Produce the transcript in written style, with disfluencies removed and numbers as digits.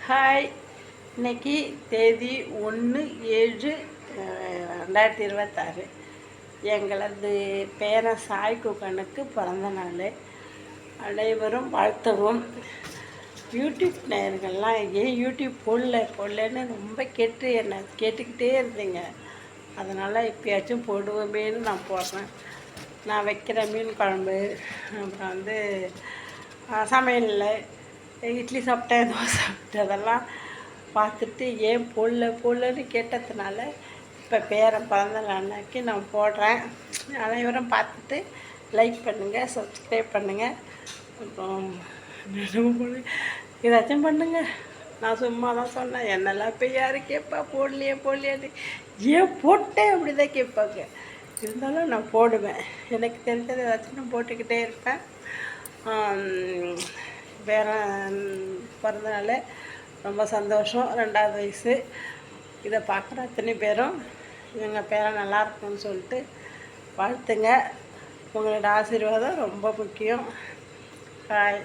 Hi. இன்னைக்கு தேதி 1/7/2026. எங்களது பேரன் சாய் குகனுக்கு பிறந்த நாள். அனைவரும் வாழ்த்தவும். யூடியூப் நேயர்கள்லாம் ஏன் யூடியூப் போடலன்னு ரொம்ப என்னை கேட்டுக்கிட்டே இருந்தீங்க. அதனால் இப்போயாச்சும் போடுவோமேன்னு நான் போடுறேன். நான் வைக்கிற மீன் குழம்பு, அப்புறம் சமையலில் இட்லி சாப்பிட்டேன், தோசை சாப்பிட்டேன், அதெல்லாம் பார்த்துட்டு ஏன் போடலன்னு கேட்டதுனால இப்போ பேரன் பிறந்த நாளைக்கு நான் போடுறேன். அனைவரும் பார்த்துட்டு லைக் பண்ணுங்கள், சப்ஸ்கிரைப் பண்ணுங்கள், அப்புறம் ஏதாச்சும் பண்ணுங்கள். நான் சும்மா தான் சொன்னேன். என்னெல்லாம் இப்போ யார் கேட்பா போடலையான்னு. ஏன் போட்டேன் அப்படி தான் கேட்பாங்க. இருந்தாலும் நான் போடுவேன். எனக்கு தெரிஞ்சது ஏதாச்சும் நான் போட்டுக்கிட்டே இருப்பேன். பேரன் பிறந்தனால ரொம்ப சந்தோஷம். 2வது வயசு. இதை பார்க்குற அத்தனை பேரும் எங்கள் பேரன் நல்லா இருக்கும்னு சொல்லிட்டு வாழ்த்துங்க. உங்களோட ஆசீர்வாதம் ரொம்ப முக்கியம். பாய்.